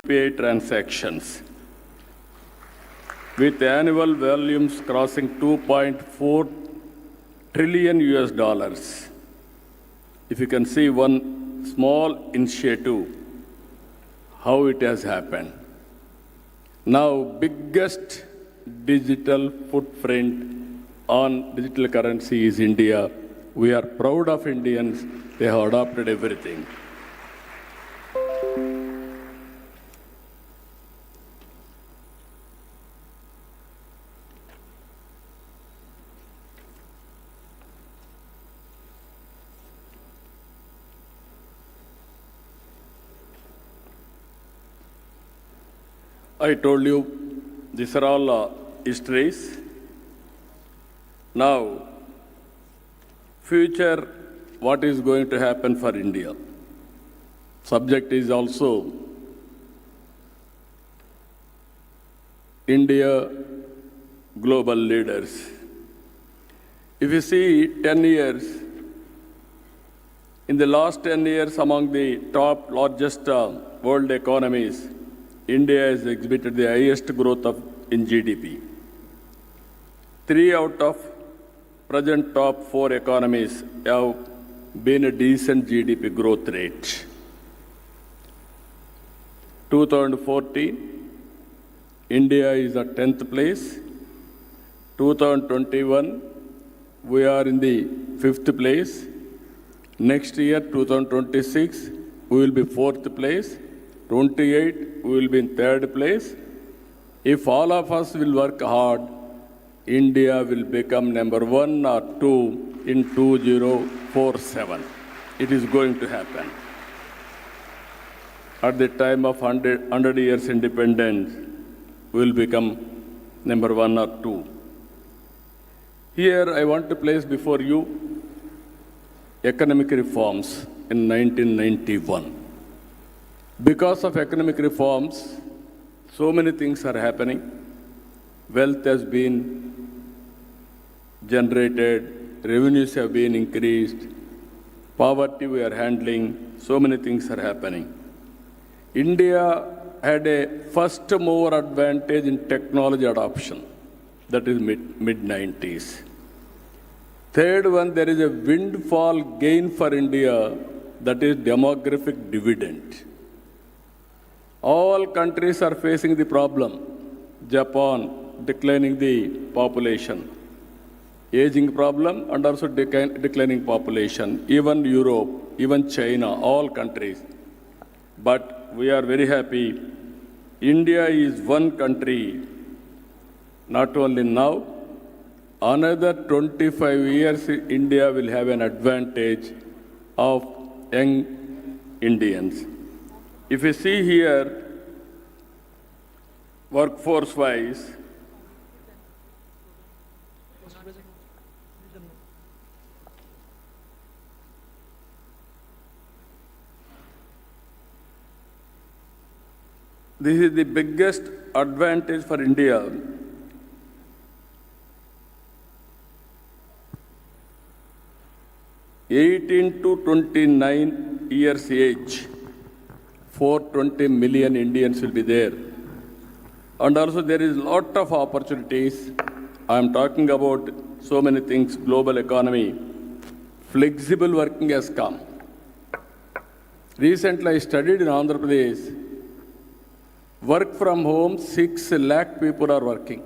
UPI transactions, with annual volumes crossing 2.4 trillion US dollars. If you can see one small initiative, how it has happened. Now, biggest digital footprint on digital currency is India. We are proud of Indians. They have adopted everything. I told you, these are all histories. Now, future, what is going to happen for India? Subject is also India global leaders. If you see 10 years, in the last 10 years among the top largest world economies, India has exhibited the highest growth in GDP. 3 out of present top 4 economies have been a decent GDP growth rate. 2014, India is at 10th place. 2021, we are in the 5th place. Next year, 2026, we will be 4th place. 28, we will be in 3rd place. If all of us will work hard, India will become number 1 or 2 in 2047. It is going to happen. At the time of 100 years independence, we will become number 1 or 2. Here I want to place before you economic reforms in 1991. Because of economic reforms, so many things are happening. Wealth has been generated, revenues have been increased, poverty we are handling, so many things are happening. India had a first mover advantage in technology adoption, that is mid-90s. Third one, there is a windfall gain for India, that is demographic dividend. All countries are facing the problem. Japan, declining the population. Aging problem and also declining population. Even Europe, even China, all countries. But we are very happy. India is one country, not only now, another 25 years India will have an advantage of young Indians. If you see here, workforce-wise, this is the biggest advantage for India. (18 to 29 years age). 420 million Indians will be there. And also there is a lot of opportunities. I am talking about so many things, global economy. Flexible working has come. Recently I studied in Andhra Pradesh. Work from home, 6 lakh people are working.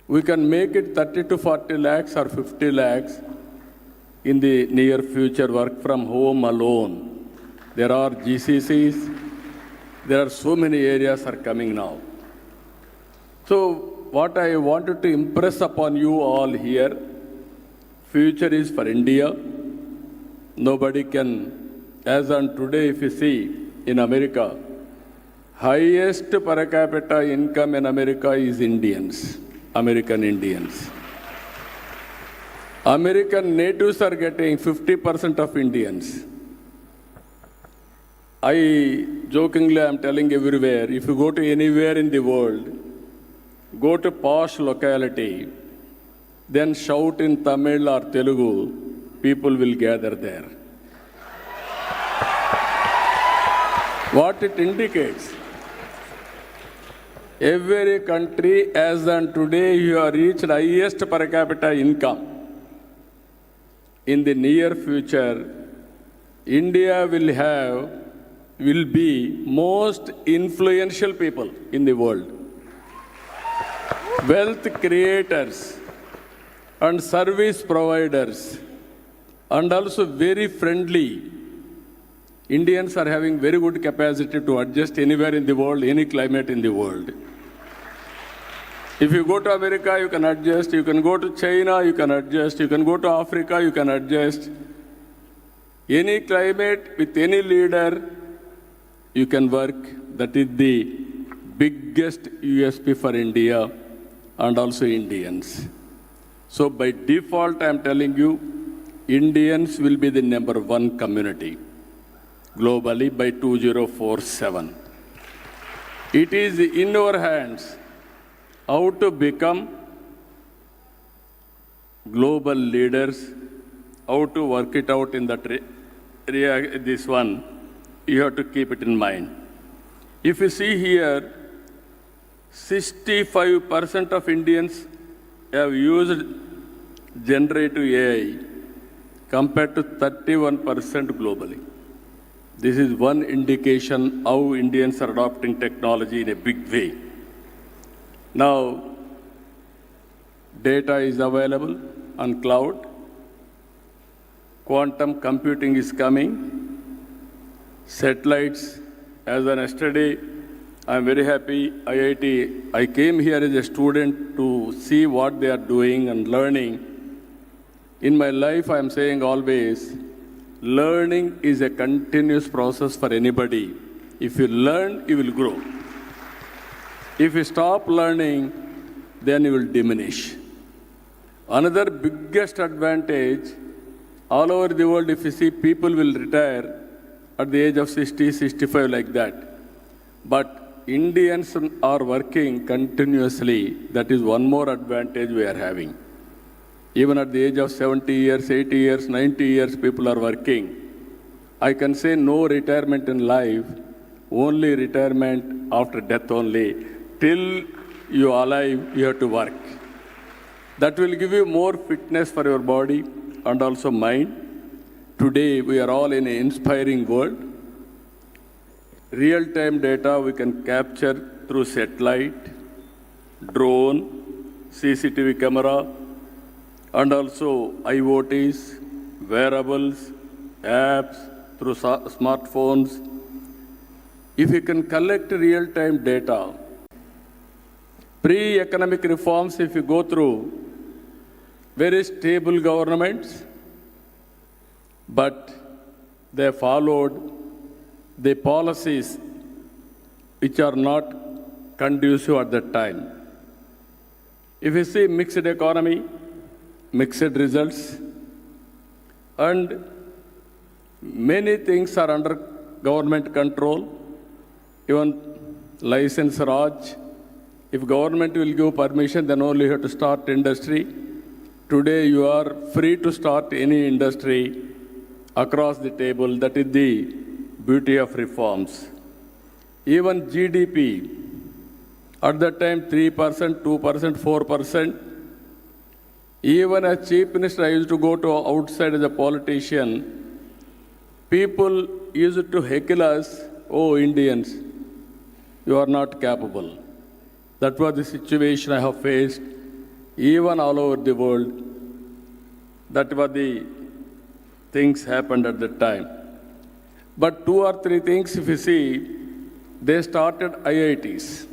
We can make it 30 to 40 lakhs or 50 lakhs in the near future, work from home alone. There are GCCs, there are so many areas are coming now. So what I wanted to impress upon you all here, future is for India. Nobody can, as on today if you see in America, highest per capita income in America is Indians, American Indians. American natives are getting 50% of Indians. I jokingly am telling everywhere, if you go to anywhere in the world, go to posh locality, then shout in Tamil or Telugu, people will gather there. What it indicates, every country as on today you have reached highest per capita income. In the near future, India will be most influential people in the world. Wealth creators and service providers and also very friendly. Indians are having very good capacity to adjust anywhere in the world, any climate in the world. If you go to America, you can adjust. You can go to China, you can adjust. You can go to Africa, you can adjust. Any climate with any leader, you can work. That is the biggest USP for India and also Indians. So by default, I am telling you, Indians will be the number one community globally by 2047. It is in our hands how to become global leaders, how to work it out in that this one, you have to keep it in mind. If you see here, 65% of Indians have used generative AI compared to 31% globally. This is one indication how Indians are adopting technology in a big way. Now, data is available on cloud. Quantum computing is coming. Satellites, as an yesterday, I'm very happy, IIT, I came here as a student to see what they are doing and learning. In my life, I'm saying always, learning is a continuous process for anybody. If you learn, you will grow. If you stop learning, then you will diminish. Another biggest advantage, all over the world, if you see, people will retire at the age of 60, 65 like that. But Indians are working continuously. That is one more advantage we are having. Even at the age of 70 years, 80 years, 90 years, people are working. I can say no retirement in life, only retirement after death only. Till you are alive, you have to work. That will give you more fitness for your body and also mind. Today, we are all in an inspiring world. Real-time data we can capture through satellite, drone, CCTV camera, and also IoTs, wearables, apps, through smartphones. If you can collect real-time data, pre-economic reforms, if you go through, very stable governments, but they followed the policies which are not conducive at that time. If you see mixed economy, mixed results, and many things are under government control, even license Raj. If government will give permission, then only you have to start industry. Today you are free to start any industry across the table. That is the beauty of reforms. Even GDP, at that time 3%, 2%, 4%. Even as chief minister, I used to go to outside as a politician. People used to heckle us, oh Indians, you are not capable. That was the situation I have faced, even all over the world. That was the things happened at that time. But 2 or 3 things, if you see, they started IITs.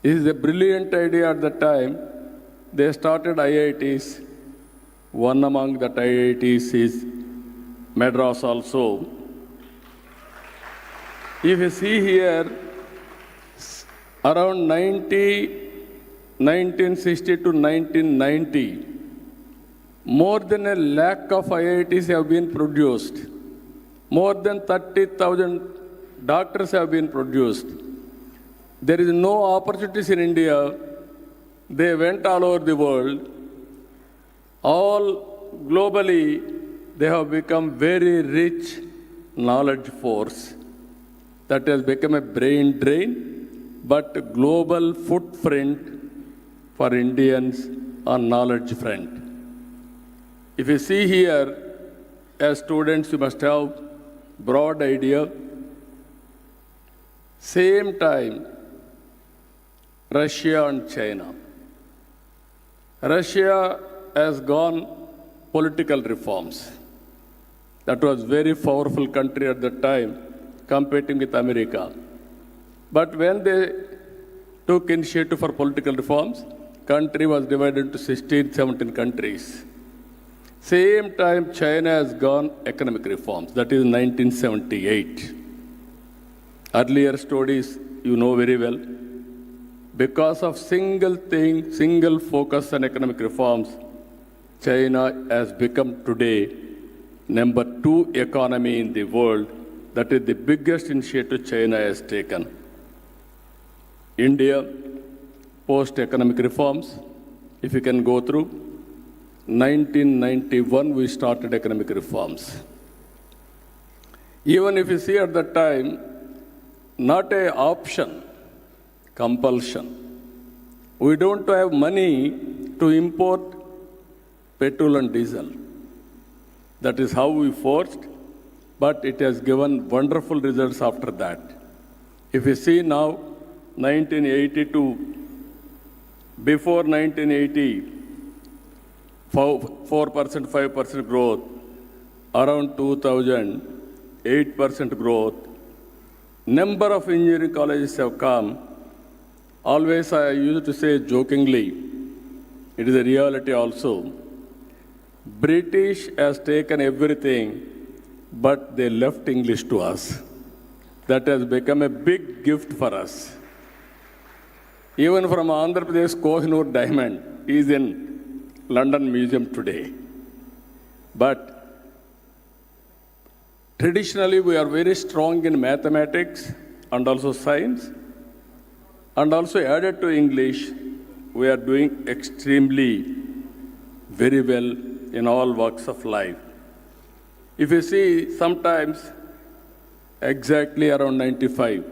This is a brilliant idea at the time. They started IITs. One among that IITs is Madras also. If you see here, around 1960 to 1990, more than 1 lakh of IITs have been produced. More than 30,000 doctors have been produced. There is no opportunities in India. They went all over the world. All globally, they have become very rich knowledge force. that has become a brain drain, but global footprint for Indians on knowledge front. If you see here, as students, you must have broad idea. Same time, Russia and China. Russia has gone political reforms. That was very powerful country at the time, competing with America. But when they took initiative for political reforms, country was divided into 16, 17 countries. Same time, China has gone economic reforms. That is 1978. Earlier studies, you know very well. Because of single thing, single focus on economic reforms, China has become today number 2 economy in the world. That is the biggest initiative China has taken. India, post-economic reforms, if you can go through, 1991 we started economic reforms. Even if you see at that time, not a option, compulsion. We don't have money to import petrol and diesel. That is how we forced, but it has given wonderful results after that. If you see now, 1982, before 1980, 4%, 5% growth, around 2000, 8% growth. Number of engineering colleges have come. Always I used to say jokingly, it is a reality also. British has taken everything, but they left English to us. That has become a big gift for us. Even from Andhra Pradesh, Kohinoor diamond is in London Museum today. But traditionally, we are very strong in mathematics and also science. And also added to English, we are doing extremely very well in all walks of life. If you see, sometimes exactly around 95,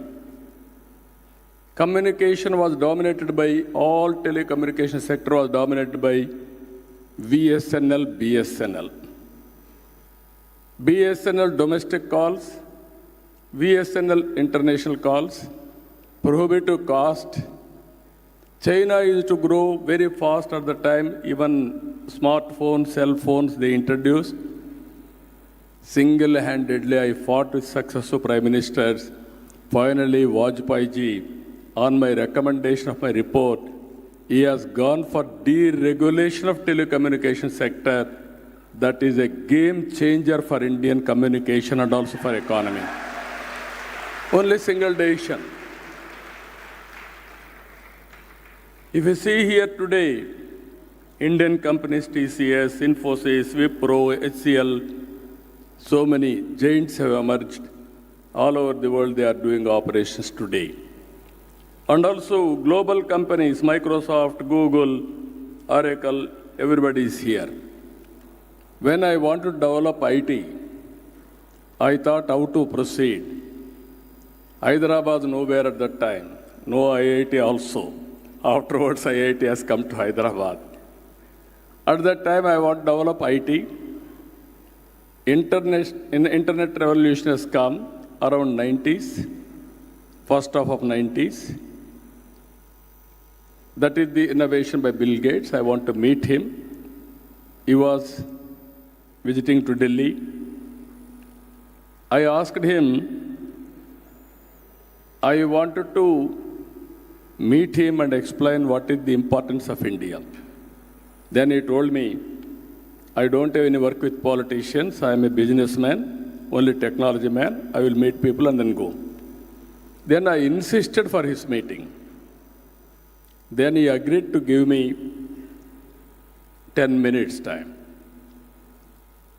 communication was dominated by, all telecommunication sector was dominated by VSNL, BSNL. BSNL domestic calls, VSNL international calls, prohibitive cost. China used to grow very fast at the time, even smartphones, cell phones they introduced. Single-handedly, I fought with successive prime ministers. Finally, Vajpayee ji, on my recommendation of my report, he has gone for deregulation of telecommunication sector. That is a game changer for Indian communication and also for economy. Only single decision. If you see here today, Indian companies, TCS, Infosys, Wipro, HCL, so many giants have emerged. All over the world, they are doing operations today. And also global companies, Microsoft, Google, Oracle, everybody is here. When I want to develop IT, I thought how to proceed. Hyderabad was nowhere at that time, no IIT also. Afterwards, IIT has come to Hyderabad. At that time, I want to develop IT. Internet revolution has come around 90s, first half of 90s. That is the innovation by Bill Gates. I want to meet him. He was visiting to Delhi. I asked him, I wanted to meet him and explain what is the importance of India. Then he told me, I don't have any work with politicians. I am a businessman, only technology man. I will meet people and then go. Then I insisted for his meeting. Then he agreed to give me 10 minutes time.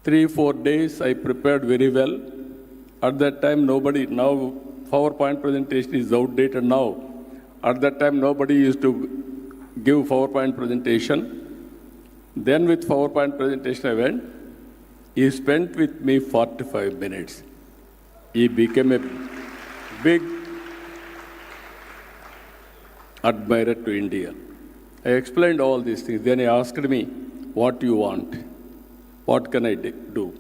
3-4 days I prepared very well. At that time, nobody, now PowerPoint presentation is outdated now. At that time, nobody used to give PowerPoint presentation. Then with PowerPoint presentation I went. He spent with me 45 minutes. He became a big admirer to India. I explained all these things. Then he asked me, what you want? What can I do?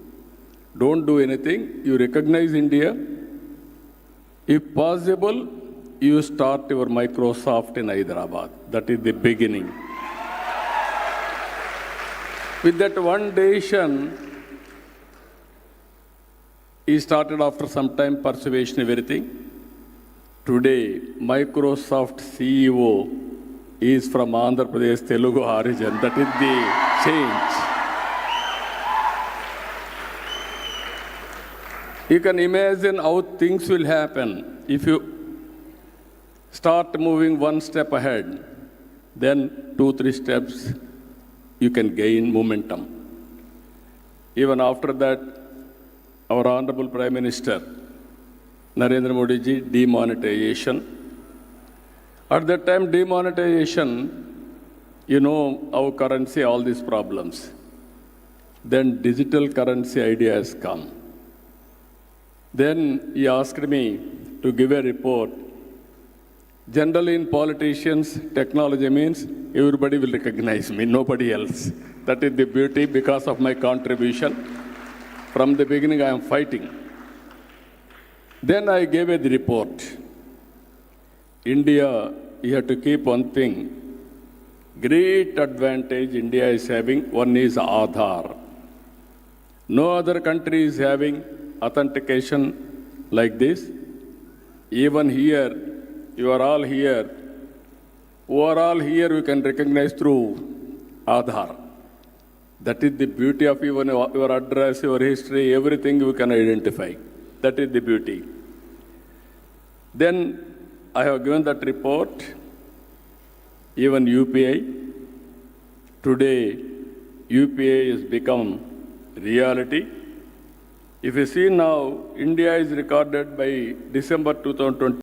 Don't do anything. You recognize India. If possible, you start your Microsoft in Hyderabad. That is the beginning. With that one decision, he started after some time persuasion, everything. Today, Microsoft CEO is from Andhra Pradesh, Telugu origin. That is the change. You can imagine how things will happen if you start moving one step ahead, then 2-3 steps you can gain momentum. Even after that, our Honorable Prime Minister, Narendra Modi ji, demonetization. At that time, demonetization, you know, our currency, all these problems. Then digital currency idea has come. Then he asked me to give a report. Generally in politicians, technology means everybody will recognize me, nobody else. That is the beauty because of my contribution. From the beginning, I am fighting. Then I gave the report. India, you have to keep one thing. Great advantage India is having. One is Aadhaar. No other country is having authentication like this. Even here, you are all here. Who are all here, we can recognize through Aadhaar. That is the beauty of even your address, your history, everything you can identify. That is the beauty. Then I have given that report, even UPI. Today, UPI has become reality. If you see now, India is recorded by December 2020.